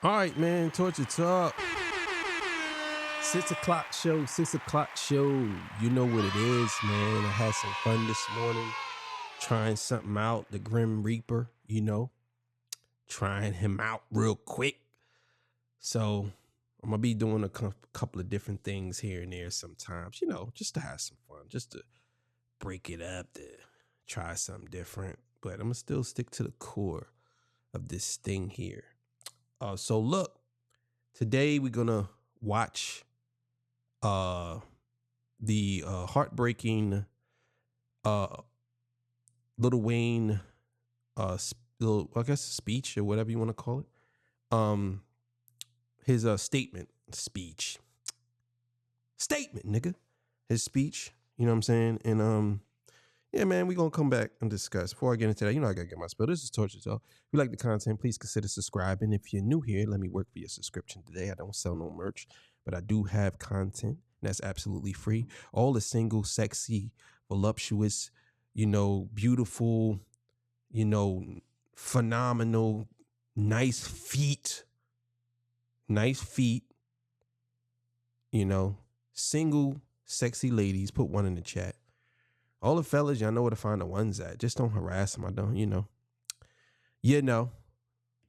All right, man. Torture Talk. 6 o'clock show, 6 o'clock show. You know what it is, man. I had some fun this morning trying something out. The Grim Reaper, you know, trying him out real quick. So I'm going to be doing a couple of different things here and there sometimes, you know, just to have some fun, just to break it up, to try something different. But I'm going to still stick to the core of this thing here. So look, today we're going to watch the heartbreaking Lil Wayne speech or whatever you want to call it. His statement, nigga. His speech, you know what I'm saying? And yeah, man, we're going to come back and discuss. Before I get into that, you know I got to get my spill. This is Torture Talk. If you like the content, please consider subscribing. If you're new here, let me work for your subscription today. I don't sell no merch, but I do have content that's absolutely free. All the single, sexy, voluptuous, you know, beautiful, you know, phenomenal, nice feet, you know, single, sexy ladies. Put one in the chat. All the fellas, y'all know where to find the ones at. Just don't harass them. I don't, you know.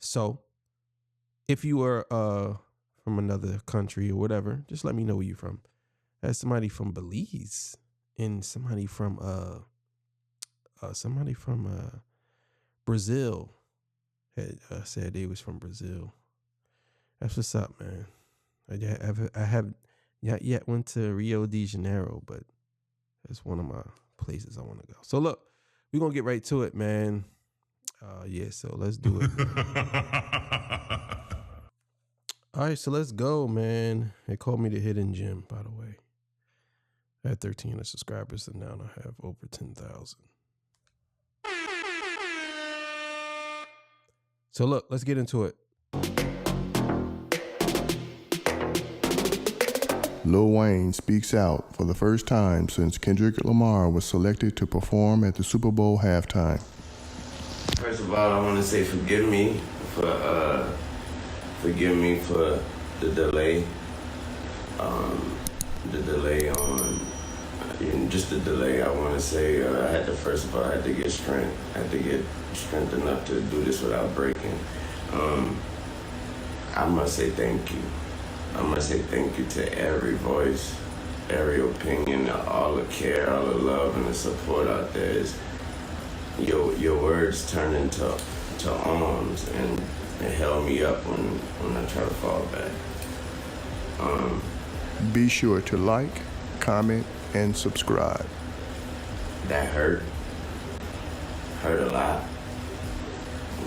So, if you are from another country or whatever, just let me know where you're from. There's somebody from Belize and somebody from Brazil had said they was from Brazil. That's what's up, man. I have not yet went to Rio de Janeiro, but it's one of my places I want to go. So look, we're gonna get right to it, man. Yeah, so let's do it. All right, so let's go, man. They called me the hidden gem, by the way. I had 1,300 subscribers, and now I have over 10,000. So look, let's get into it. Lil Wayne speaks out for the first time since Kendrick Lamar was selected to perform at the Super Bowl halftime. First of all, I want to say forgive me for the delay. I want to say I had to get strength. I had to get strength enough to do this without breaking. I must say thank you. I must say thank you to every voice, every opinion, all the care, all the love and the support out there. Your words turned into arms and it held me up when I try to fall back. Be sure to like, comment, and subscribe. That hurt a lot.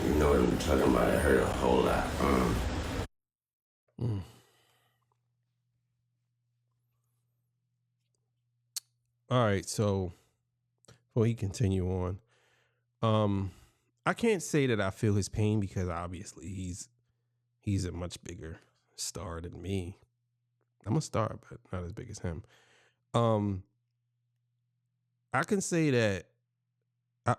You know what I'm talking about, it hurt a whole lot. All right, so before he continue on, I can't say that I feel his pain because obviously he's a much bigger star than me. I'm a star, but not as big as him. I can say that I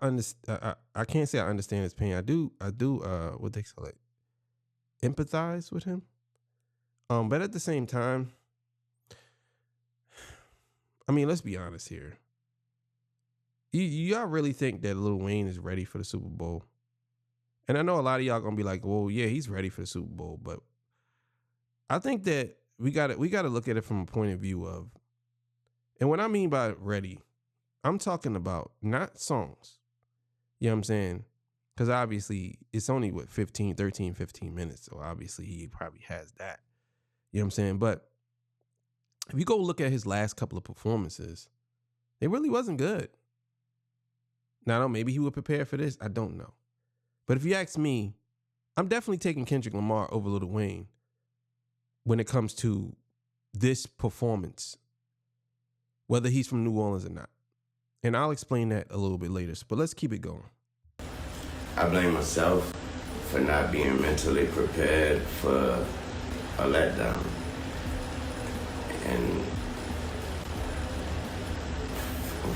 can't say I understand his pain. I do what they call it, empathize with him. But at the same time, I mean, let's be honest here. Y'all really think that Lil Wayne is ready for the Super Bowl? And I know a lot of y'all gonna be like, well, yeah, he's ready for the Super Bowl, but I think that we gotta look at it from a point of view of, and what I mean by ready, I'm talking about not songs. You know what I'm saying? Because obviously it's only 15 minutes. So obviously he probably has that. You know what I'm saying? But if you go look at his last couple of performances, it really wasn't good. Now, maybe he would prepare for this. I don't know. But if you ask me, I'm definitely taking Kendrick Lamar over Lil Wayne when it comes to this performance, whether he's from New Orleans or not. And I'll explain that a little bit later. But let's keep it going. I blame myself for not being mentally prepared for a letdown. And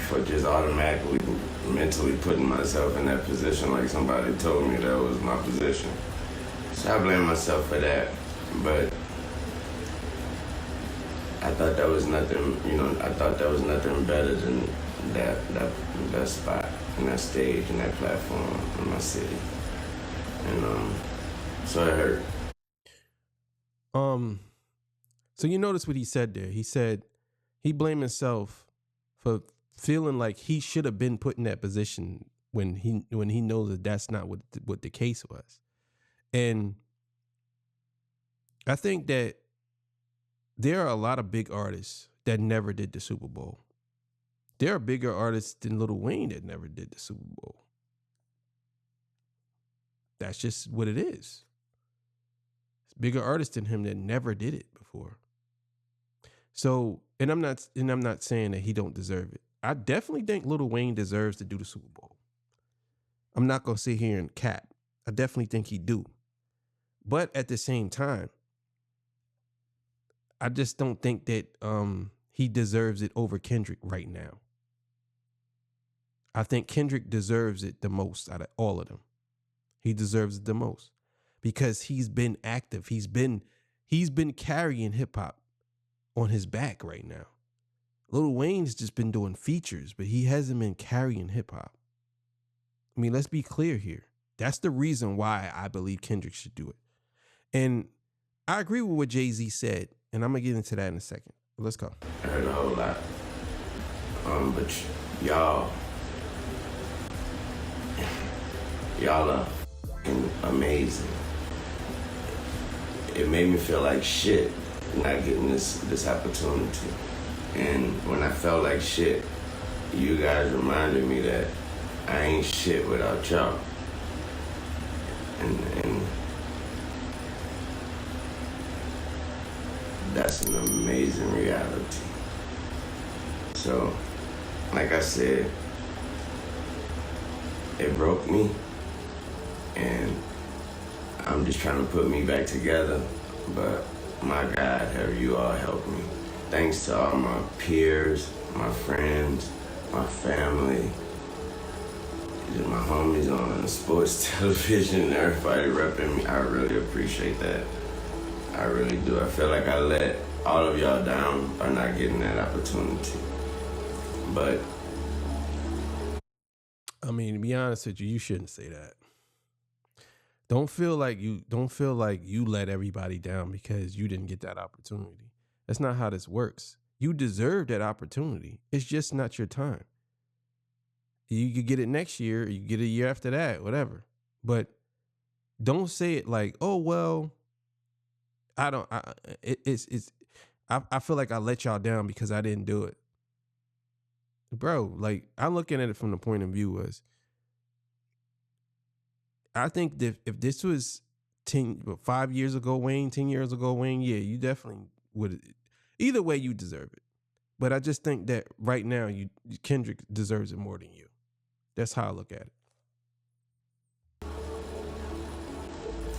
for just automatically mentally putting myself in that position like somebody told me that was my position. So I blame myself for that. But I thought that was nothing, I thought that was nothing better than that spot and that stage and that platform in my city. And so it hurt. So you notice what he said there. He said he blamed himself for feeling like he should have been put in that position when he knows that that's not what the case was. And I think that there are a lot of big artists that never did the Super Bowl. There are bigger artists than Lil Wayne that never did the Super Bowl. That's just what it is. It's bigger artists than him that never did it before. So, and I'm not saying that he don't deserve it. I definitely think Lil Wayne deserves to do the Super Bowl. I'm not gonna sit here and cap. I definitely think he do. But at the same time, I just don't think that he deserves it over Kendrick right now. I think Kendrick deserves it the most out of all of them. He deserves it the most because he's been active. He's been carrying hip hop on his back right now. Lil Wayne's just been doing features, but he hasn't been carrying hip hop. I mean, let's be clear here. That's the reason why I believe Kendrick should do it. And I agree with what JayZ said, and I'm gonna get into that in a second. Let's go. I heard a whole lot. But y'all are amazing. It made me feel like shit not getting this opportunity. And when I felt like shit, you guys reminded me that I ain't shit without y'all. And that's an amazing reality. So, like I said, it broke me, and I'm just trying to put me back together, but my God, have you all helped me. Thanks to all my peers, my friends, my family, just my homies on sports television, everybody repping me. I really appreciate that. I really do. I feel like I let all of y'all down by not getting that opportunity. But I mean, to be honest with you, you shouldn't say that. Don't feel like you let everybody down because you didn't get that opportunity. That's not how this works. You deserve that opportunity. It's just not your time. You could get it next year, you get it a year after that, whatever. But don't say it like, oh well, I feel like I let y'all down because I didn't do it. Bro, like I'm looking at it from the point of view was, I think that if this was 5 years ago, Wayne, 10 years ago, Wayne, yeah, you definitely would. Either way, you deserve it. But I just think that right now, Kendrick deserves it more than you. That's how I look at it.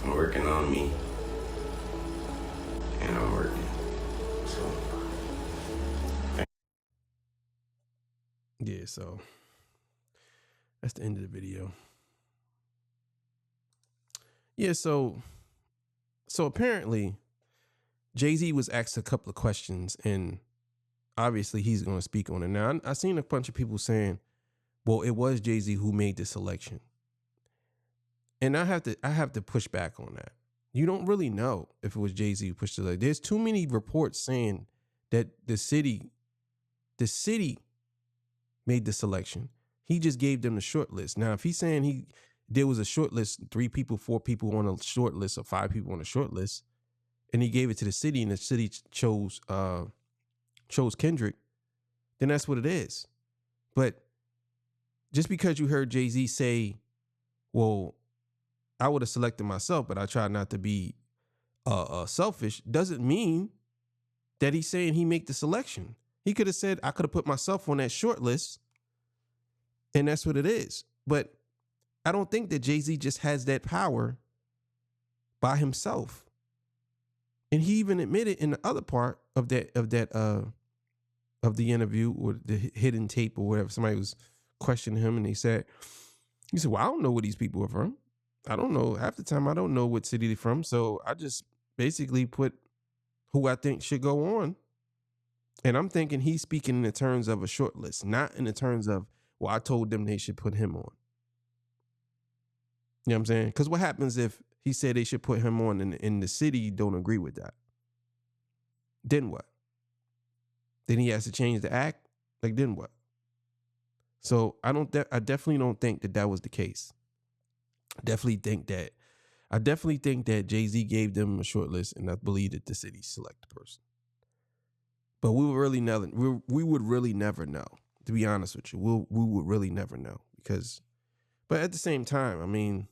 I'm working on me, and I'm working. So, yeah, so that's the end of the video. Yeah, so apparently JayZ was asked a couple of questions, and obviously he's going to speak on it. Now, I seen a bunch of people saying, well, it was JayZ who made the selection. And I have to push back on that. You don't really know if it was JayZ who pushed it. There's too many reports saying that the city made the selection. He just gave them the short list. Now, if he's saying there was a short list, 3 people, 4 people on a short list, or 5 people on a short list, and he gave it to the city, and the city chose Kendrick, then that's what it is. But just because you heard JayZ say, well, I would have selected myself, but I tried not to be selfish, doesn't mean that he's saying he make the selection. He could have said, I could have put myself on that short list, and that's what it is. But I don't think that JayZ just has that power by himself. And he even admitted in the other part of the interview, or the hidden tape or whatever, somebody was questioning him, and he said, well, I don't know where these people are from. I don't know. Half the time I don't know what city they're from. So I just basically put who I think should go on. And I'm thinking he's speaking in the terms of a short list, not in the terms of, well, I told them they should put him on. You know what I'm saying? Because what happens if he said they should put him on and the city don't agree with that? Then what? Then he has to change the act? Like, then what? So I definitely don't think that was the case. I definitely think that JayZ gave them a short list, and I believe that the city select the person. But we would really never know. To be honest with you, we would really never know because. But at the same time, I mean,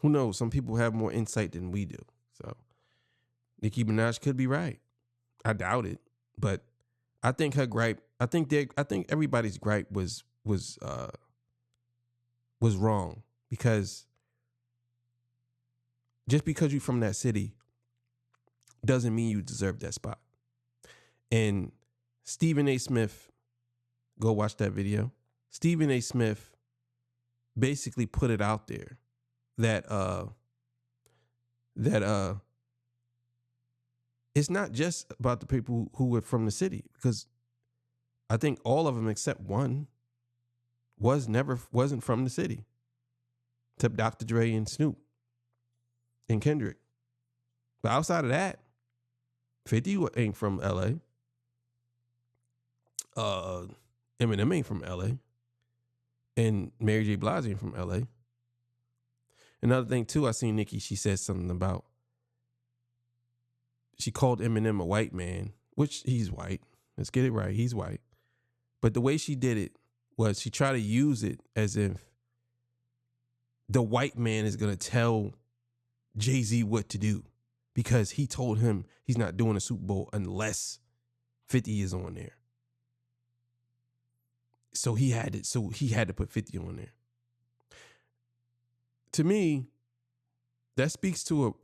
who knows? Some people have more insight than we do. So Nicki Minaj could be right. I doubt it, but I think her gripe. I think everybody's gripe was wrong because just because you're from that city doesn't mean you deserve that spot. And Stephen A. Smith, go watch that video. Stephen A. Smith basically put it out there that it's not just about the people who were from the city, because I think all of them except one wasn't from the city, except Dr. Dre and Snoop and Kendrick. But outside of that, 50 ain't from LA. Eminem ain't from LA. And Mary J. Blige ain't from LA. Another thing too, I seen Nicki, she said something about, she called Eminem a white man, which he's white. Let's get it right. He's white. But the way she did it was she tried to use it as if the white man is going to tell JayZ what to do because he told him he's not doing a Super Bowl unless 50 is on there. So he had to put 50 on there. To me, that speaks to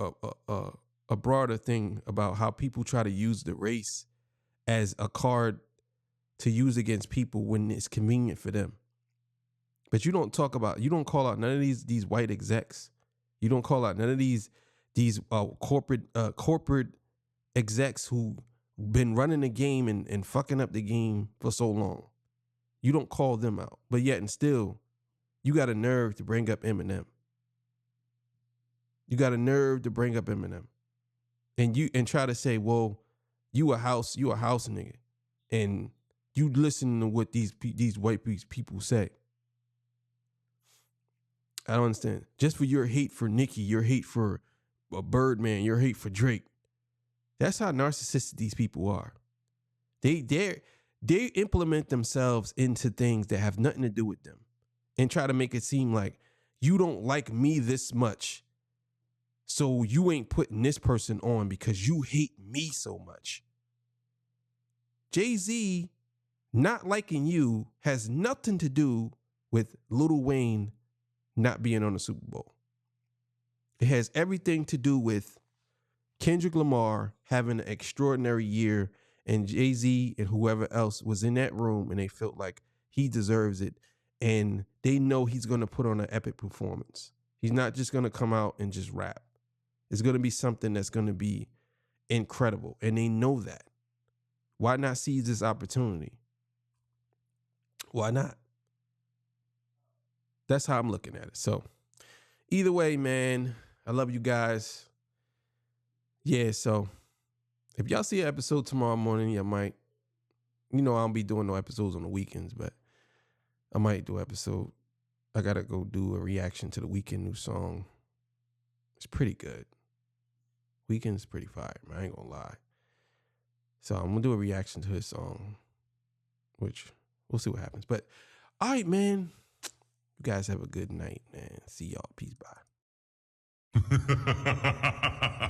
a broader thing about how people try to use the race as a card to use against people when it's convenient for them. But you don't call out none of these white execs. You don't call out none of these corporate execs who been running the game and fucking up the game for so long. You don't call them out. But yet and still, you got a nerve to bring up Eminem. You got a nerve to bring up Eminem. And try to say, well, you a house nigga. And you listen to what these white people say. I don't understand. Just for your hate for Nicki, your hate for Birdman, your hate for Drake. That's how narcissistic these people are. They implement themselves into things that have nothing to do with them and try to make it seem like you don't like me this much, so you ain't putting this person on because you hate me so much. JayZ not liking you has nothing to do with Lil Wayne not being on the Super Bowl. It has everything to do with Kendrick Lamar having an extraordinary year and JayZ and whoever else was in that room and they felt like he deserves it and they know he's going to put on an epic performance. He's not just going to come out and just rap. It's going to be something that's going to be incredible, and they know that. Why not seize this opportunity? Why not? That's how I'm looking at it. So either way, man, I love you guys. Yeah, so if y'all see an episode tomorrow morning, you might, I don't be doing no episodes on the weekends, but I might do an episode. I got to go do a reaction to the Weeknd new song. It's pretty good. Weeknd's pretty fire, man. I ain't gonna lie. So I'm gonna do a reaction to his song, which we'll see what happens. But all right, man. You guys have a good night, man. See y'all. Peace. Bye.